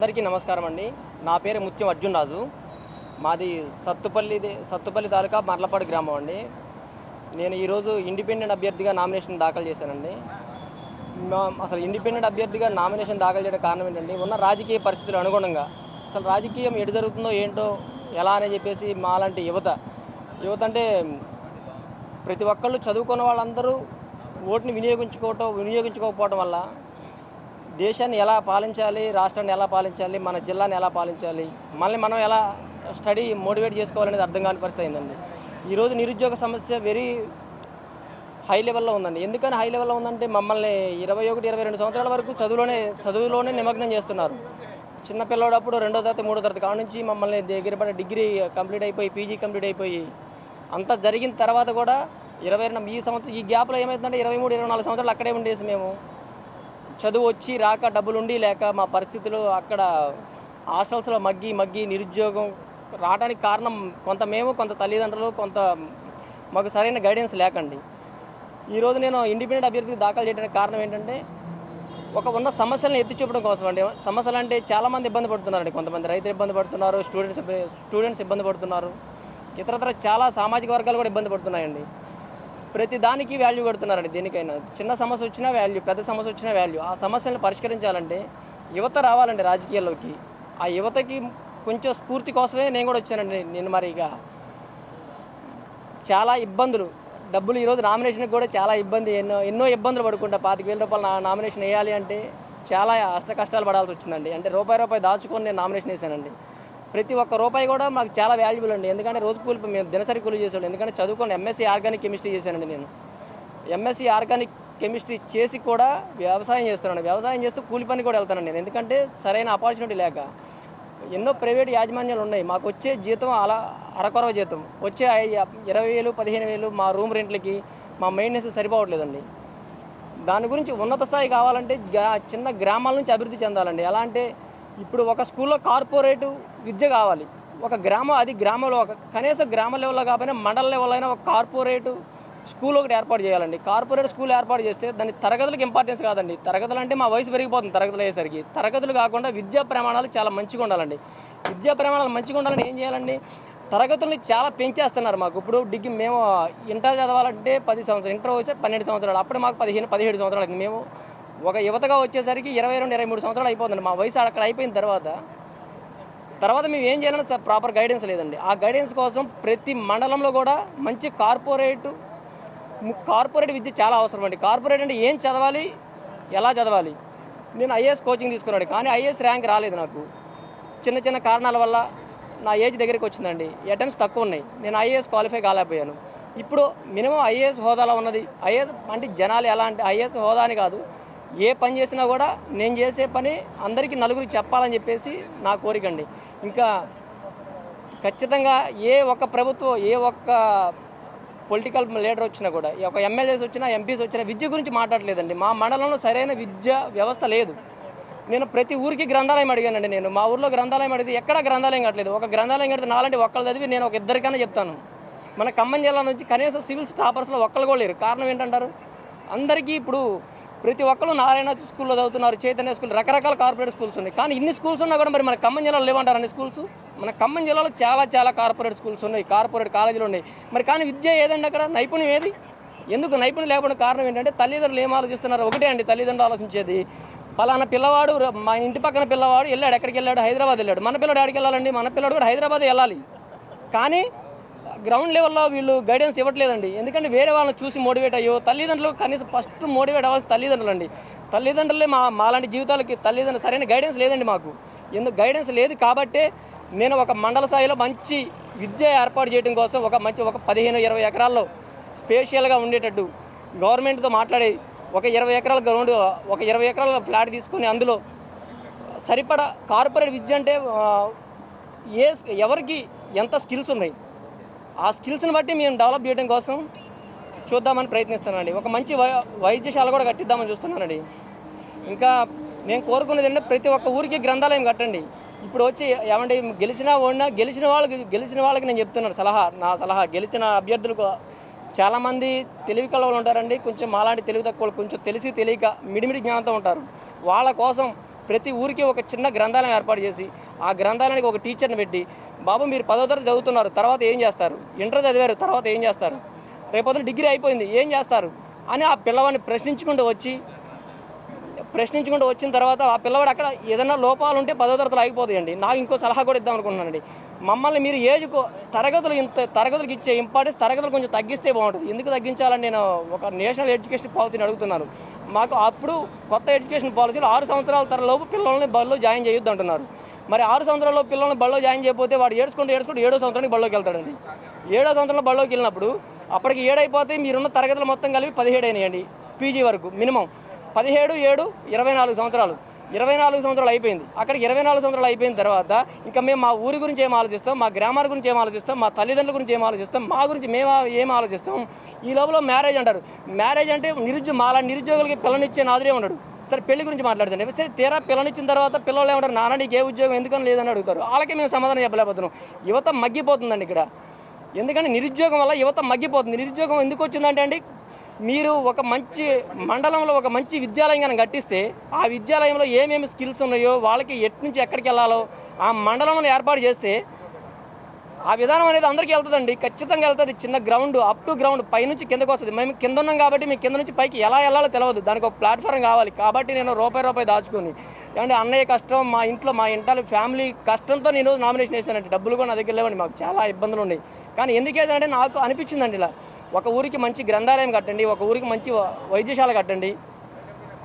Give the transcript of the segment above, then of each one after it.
అందరికీ నమస్కారం అండి. నా పేరు ముత్యం అర్జున్ రాజు. మాది సత్తుపల్లి తాలూకా మర్లపాడు గ్రామం అండి. నేను ఈరోజు ఇండిపెండెంట్ అభ్యర్థిగా నామినేషన్ దాఖలు చేశానండి. అసలు ఇండిపెండెంట్ అభ్యర్థిగా నామినేషన్ దాఖలు చేయడం కారణం ఏంటంటే, ఉన్న రాజకీయ పరిస్థితులు అనుగుణంగా అసలు రాజకీయం ఎటు జరుగుతుందో ఏంటో ఎలా అని చెప్పేసి మాలాంటి యువత అంటే ప్రతి ఒక్కళ్ళు చదువుకున్న వాళ్ళందరూ ఓటుని వినియోగించుకోకపోవడం వల్ల దేశాన్ని ఎలా పాలించాలి, రాష్ట్రాన్ని ఎలా పాలించాలి, మన జిల్లాని ఎలా పాలించాలి, మనం ఎలా స్టడీ మోటివేట్ చేసుకోవాలనేది అర్థం కాని పరిస్థితి అయిందండి. ఈరోజు నిరుద్యోగ సమస్య వెరీ హై లెవెల్లో ఉందండి. ఎందుకని హై లెవెల్లో ఉందంటే, మమ్మల్ని 21, 22 సంవత్సరాల వరకు చదువులోనే నిమగ్నం చేస్తున్నారు. చిన్న పిల్లడప్పుడు 2వ తరగతి 3వ తరగతి కాడ నుంచి మమ్మల్ని దగ్గర పడి డిగ్రీ కంప్లీట్ అయిపోయి, పీజీ కంప్లీట్ అయిపోయి అంతా జరిగిన తర్వాత కూడా ఈ గ్యాప్లో ఏమవుతుందంటే 23, 24 సంవత్సరాలు అక్కడే ఉండేసి మేము చదువు వచ్చి రాక, డబ్బులుండి లేక మా పరిస్థితులు అక్కడ హాస్టల్స్లో మగ్గి నిరుద్యోగం రావడానికి కారణం కొంత మేము, కొంత తల్లిదండ్రులు, కొంత మాకు సరైన గైడెన్స్ లేకండి. ఈరోజు నేను ఇండిపెండెంట్ అభ్యర్థికి దాఖలు చేయడానికి కారణం ఏంటంటే, ఉన్న సమస్యలను ఎత్తి చూపడం కోసం అండి. సమస్యలు అంటే చాలామంది ఇబ్బంది పడుతున్నారండి. కొంతమంది రైతులు ఇబ్బంది పడుతున్నారు, స్టూడెంట్స్ ఇబ్బంది పడుతున్నారు, ఇతరత్ర చాలా సామాజిక వర్గాలు కూడా ఇబ్బంది పడుతున్నాయండి. ప్రతి దానికి వాల్యూ కొడుతున్నారండి. దేనికైనా చిన్న సమస్య వచ్చినా వాల్యూ, పెద్ద సమస్య వచ్చినా వాల్యూ. ఆ సమస్యలను పరిష్కరించాలంటే యువత రావాలండి రాజకీయాల్లోకి. ఆ యువతకి కొంచెం స్ఫూర్తి కోసమే నేను కూడా వచ్చానండి. నేను మరి ఇక చాలా ఇబ్బందులు, డబ్బులు ఈరోజు నామినేషన్కి కూడా చాలా ఇబ్బంది, ఎన్నో ఇబ్బందులు పడుకుంటా. 25,000 రూపాయలు నామినేషన్ వేయాలి అంటే చాలా కష్టాలు పడాల్సి వచ్చిందండి. అంటే రూపాయి దాచుకొని నేను నామినేషన్ వేసానండి. ప్రతి ఒక్క రూపాయి కూడా మాకు చాలా వాల్యుబుల్ అండి. ఎందుకంటే రోజు కూలి మేము దినసరి కూలి చేసేవాళ్ళం. ఎందుకంటే చదువుకొని ఎంఎస్సీ ఆర్గానిక్ కెమిస్ట్రీ చేశానండి. నేను ఎంఎస్సీ ఆర్గానిక్ కెమిస్ట్రీ చేసి కూడా వ్యవసాయం చేస్తున్నాను. వ్యవసాయం చేస్తూ కూలి పని కూడా వెళ్తాను నేను. ఎందుకంటే సరైన ఆపర్చునిటీ లేక. ఎన్నో ప్రైవేట్ యాజమాన్యాలు ఉన్నాయి. మాకు వచ్చే జీతం అరకొరవ జీతం వచ్చే 20,000, 15,000 మా రూమ్ రెంట్లకి, మా మెయింటెనెన్స్ సరిపోవట్లేదండి. దాని గురించి ఉన్నత స్థాయి కావాలంటే చిన్న గ్రామాల నుంచి అభివృద్ధి చెందాలండి. ఎలా అంటే, ఇప్పుడు ఒక స్కూల్లో కార్పొరేట్ విద్య కావాలి. గ్రామంలో కనీసం గ్రామ లెవెల్లో కాకపోయినా మండల లెవెల్ అయినా ఒక కార్పొరేట్ స్కూల్ ఒకటి ఏర్పాటు చేయాలండి. కార్పొరేట్ స్కూల్ ఏర్పాటు చేస్తే దాని తరగతులకు ఇంపార్టెన్స్ కాదండి. తరగతులు అంటే మా వయసు పెరిగిపోతుంది. తరగతులు అయ్యేసరికి తరగతులు కాకుండా విద్యా ప్రమాణాలు చాలా మంచిగా ఉండాలండి. విద్యా ప్రమాణాలు మంచిగా ఉండాలని ఏం చేయాలండి? తరగతుల్ని చాలా పెంచేస్తున్నారు మాకు. ఇప్పుడు మేము ఇంటర్ చదవాలంటే 10 సంవత్సరాలు, ఇంటర్ వచ్చే 12 సంవత్సరాలు, అప్పుడు మాకు 15, 17 సంవత్సరాలు. మేము ఒక యువతగా వచ్చేసరికి 22, 23 సంవత్సరాలు అయిపోతుంది. మా వయసు అక్కడ అయిపోయిన తర్వాత మేము ఏం చేయాలని ప్రాపర్ గైడెన్స్ లేదండి. ఆ గైడెన్స్ కోసం ప్రతి మండలంలో కూడా మంచి కార్పొరేట్ విద్య చాలా అవసరం అండి. కార్పొరేట్ అంటే ఏం చదవాలి, ఎలా చదవాలి? నేను ఐఏఎస్ కోచింగ్ తీసుకున్నాను, కానీ ఐఏఎస్ ర్యాంక్ రాలేదు నాకు. చిన్న కారణాల వల్ల నా ఏజ్ దగ్గరికి వచ్చిందండి. అటెంప్ట్స్ తక్కువ ఉన్నాయి. నేను ఐఏఎస్ క్వాలిఫై కాలేకపోయాను. ఇప్పుడు మినిమం ఐఏఎస్ హోదాలో ఉన్నది. ఐఏఎస్ అంటే జనాలు ఎలా అంటే, ఐఏఎస్ హోదా అని కాదు, ఏ పని చేసినా కూడా నేను చేసే పని అందరికీ నలుగురికి చెప్పాలని చెప్పేసి నా కోరిక అండి. ఇంకా ఖచ్చితంగా ఏ ఒక్క ప్రభుత్వం, ఏ ఒక్క పొలిటికల్ లీడర్ వచ్చినా కూడా, ఒక ఎమ్మెల్యేస్ వచ్చినా, ఎంపీస్ వచ్చినా విద్య గురించి మాట్లాడలేదండి. మా మండలంలో సరైన విద్యా వ్యవస్థ లేదు. నేను ప్రతి ఊరికి గ్రంథాలయం అడిగానండి. నేను మా ఊర్లో గ్రంథాలయం అడిగితే ఎక్కడా గ్రంథాలయం కట్టలేదు. ఒక గ్రంథాలయం కడితే నాలాంటి ఒక్కళ్ళు చదివి నేను ఒక ఇద్దరికన్నా చెప్తాను. మన ఖమ్మం జిల్లా నుంచి కనీసం సివిల్స్ టాపర్స్లో ఒక్కళ్ళు కూడా లేరు. కారణం ఏంటంటారు? అందరికీ ఇప్పుడు ప్రతి ఒక్కరు నారాయణ స్కూల్లో చదువుతున్నారు, చైతన్య స్కూల్, రకరకాల కార్పొరేట్ స్కూల్స్ ఉన్నాయి. కానీ ఇన్ని స్కూల్స్ ఉన్నా కూడా మరి మన ఖమ్మం జిల్లాలో లేవంటారు అన్ని స్కూల్స్? మన ఖమ్మం జిల్లాలో చాలా కార్పొరేట్ స్కూల్స్ ఉన్నాయి, కార్పొరేట్ కాలేజీలు ఉన్నాయి. మరి కానీ విద్య ఏదండి అక్కడ? నైపుణ్యం ఏది? ఎందుకు నైపుణ్యం లేకపోవడం కారణం ఏంటంటే, తల్లిదండ్రులు ఏం ఆలోచిస్తున్నారు? ఒకటే అండి, తల్లిదండ్రులు ఆలోచించేది, పలానా పిల్లవాడు, మా ఇంటి పక్కన పిల్లవాడు వెళ్ళాడు, ఎక్కడికి వెళ్ళాడు? హైదరాబాద్ వెళ్ళాడు. మన పిల్లడు ఎక్కడికి వెళ్ళాలండి? మన పిల్లడు కూడా హైదరాబాద్ వెళ్ళాలి. కానీ గ్రౌండ్ లెవెల్లో వీళ్ళు గైడెన్స్ ఇవ్వట్లేదండి. ఎందుకంటే వేరే వాళ్ళని చూసి మోటివేట్ అయ్యో, తల్లిదండ్రులు కనీసం ఫస్ట్ మోటివేట్ అవ్వాల్సిన తల్లిదండ్రులు అండి. తల్లిదండ్రులే మాలాంటి జీవితాలకి తల్లిదండ్రులు సరైన గైడెన్స్ లేదండి మాకు. ఎందుకు గైడెన్స్ లేదు కాబట్టే నేను ఒక మండల స్థాయిలో మంచి విద్య ఏర్పాటు చేయడం కోసం ఒక 15-20 ఎకరాల్లో స్పేషియల్గా ఉండేటట్టు గవర్నమెంట్తో మాట్లాడి ఒక 20 ఎకరాల గ్రౌండ్, ఒక 20 ఎకరాల ఫ్లాట్ తీసుకొని అందులో సరిపడా కార్పొరేట్ విద్య అంటే ఎవరికి ఎంత స్కిల్స్ ఉన్నాయి, ఆ స్కిల్స్ని బట్టి మేము డెవలప్ చేయడం కోసం చూద్దామని ప్రయత్నిస్తానండి. ఒక మంచి వైద్యశాల కూడా కట్టిద్దామని చూస్తున్నానండి. ఇంకా నేను కోరుకునేది ఏంటంటే, ప్రతి ఒక్క ఊరికి గ్రంథాలయం కట్టండి. ఇప్పుడు వచ్చి ఏమంటే గెలిచిన వాళ్ళకి నేను చెప్తున్నాను నా సలహా గెలిచిన అభ్యర్థులకు చాలామంది తెలివి కలవాళ్ళు ఉంటారండి. కొంచెం మాలాంటి తెలివి తక్కువ, కొంచెం తెలియక మిడిమిడి జ్ఞానంతో ఉంటారు. వాళ్ళ కోసం ప్రతి ఊరికి ఒక చిన్న గ్రంథాలయం ఏర్పాటు చేసి ఆ గ్రంథాలయానికి ఒక టీచర్ని పెట్టి బాబు మీరు 10వ తరగతి చదువుతున్నారు, తర్వాత ఏం చేస్తారు, ఇంటర్ చదివారు, తర్వాత ఏం చేస్తారు, రేపొద్దున డిగ్రీ అయిపోయింది ఏం చేస్తారు అని ఆ పిల్లవాడిని ప్రశ్నించుకుంటూ వచ్చిన తర్వాత ఆ పిల్లవాడు అక్కడ ఏదైనా లోపాలు ఉంటే 10వ తరగతిలో ఆగిపోతాయండి. నాకు ఇంకో సలహా కూడా ఇద్దాం అనుకుంటున్నానండి. మమ్మల్ని మీరు తరగతులకు ఇచ్చే ఇంపార్టెన్స్ తరగతులు కొంచెం తగ్గిస్తే బాగుంటుంది. ఎందుకు తగ్గించాలని నేను ఒక నేషనల్ ఎడ్యుకేషన్ పాలసీని అడుగుతున్నాను. మాకు అప్పుడు కొత్త ఎడ్యుకేషన్ పాలసీలో 6 సంవత్సరాల తరలోపు పిల్లల్ని బడిలో జాయిన్ చేయొద్దు అంటున్నారు. మరి 6 సంవత్సరాల్లో పిల్లల్ని బడిలో జాయిన్ చేయకపోతే వాడు ఏడుచుకుంటూ 7వ సంవత్సరానికి బడిలోకి వెళ్తాడండి. 7వ సంవత్సరంలో బడిలోకి వెళ్ళినప్పుడు అప్పటికి 7 అయిపోతే మీరున్న తరగతులు మొత్తం కలిపి 17 అయినాయండి. పీజీ వరకు మినిమం 17, 7, 24 సంవత్సరాలు. 24 సంవత్సరాలు అయిపోయింది. అక్కడికి 24 సంవత్సరాలు అయిపోయిన తర్వాత ఇంకా మేము మా ఊరి గురించి ఏం ఆలోచిస్తాం, మా గ్రామాల గురించి ఏం ఆలోచిస్తాం, మా తల్లిదండ్రుల గురించి ఏం ఆలోచిస్తాం, మా గురించి మేము ఏం ఆలోచిస్తాం. ఈ లోపల మ్యారేజ్ అంటారు. మ్యారేజ్ అంటే మాలా నిరుద్యోగులకి పిల్లనిచ్చే నాదురే ఉన్నాడు. సరే పెళ్లి గురించి మాట్లాడుతుండే సరే తీరా పిల్లనిచ్చిన తర్వాత పిల్లలు ఏమంటారు, నాన్న నీకు ఏ ఉద్యోగం ఎందుకని లేదని అడుగుతారు. వాళ్ళకి మేము సమాధానం చెప్పలేకపోతున్నాం. యువత మగ్గిపోతుందండి ఇక్కడ. ఎందుకంటే నిరుద్యోగం వల్ల యువత మగ్గిపోతుంది. నిరుద్యోగం ఎందుకు వచ్చిందంటే అండి, మీరు ఒక మంచి మండలంలో ఒక మంచి విద్యాలయం కట్టిస్తే ఆ విద్యాలయంలో ఏమేమి స్కిల్స్ ఉన్నాయో వాళ్ళకి నుంచి ఎక్కడికి వెళ్ళాలో ఆ మండలంలో ఏర్పాటు చేస్తే ఆ విధానం అనేది అందరికీ వెళ్తుందండి. ఖచ్చితంగా వెళ్తుంది. చిన్న గ్రౌండ్ అప్ టు గ్రౌండ్ పైనుంచి కిందకు వస్తుంది. మేము కింద ఉన్నాం కాబట్టి మేము కింద నుంచి పైకి ఎలా వెళ్ళాలో తెలియదు. దానికి ఒక ప్లాట్ఫామ్ కావాలి. కాబట్టి నేను రూపాయి దాచుకొని ఏమంటే అన్నయ్య కష్టం, మా ఇంట్లో ఫ్యామిలీ కష్టంతో నేను నామినేషన్ వేసానండి. డబ్బులు కూడా నా దగ్గర లేవండి. మాకు చాలా ఇబ్బందులు ఉన్నాయి. కానీ ఎందుకు వేసానంటే నాకు అనిపించిందండి, ఇలా ఒక ఊరికి మంచి గ్రంథాలయం కట్టండి, ఒక ఊరికి మంచి వైద్యశాల కట్టండి,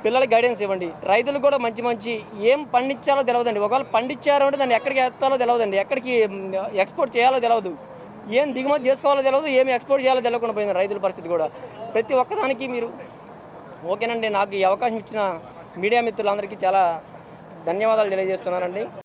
పిల్లలకి గైడెన్స్ ఇవ్వండి. రైతులు కూడా మంచి ఏం పండించాలో తెలియదండి. ఒకవేళ పండించారో అంటే దాన్ని ఎక్కడికి ఎత్తాలో తెలియదండి, ఎక్కడికి ఎక్స్పోర్ట్ చేయాలో తెలియదు, ఏం దిగుమతి చేసుకోవాలో తెలియదు, ఏమి ఎక్స్పోర్ట్ చేయాలో తెలియకుండా పోయింది రైతుల పరిస్థితి కూడా. ప్రతి ఒక్కదానికి మీరు ఓకేనండి. నాకు ఈ అవకాశం ఇచ్చిన మీడియా మిత్రులందరికీ చాలా ధన్యవాదాలు తెలియజేస్తున్నానండి.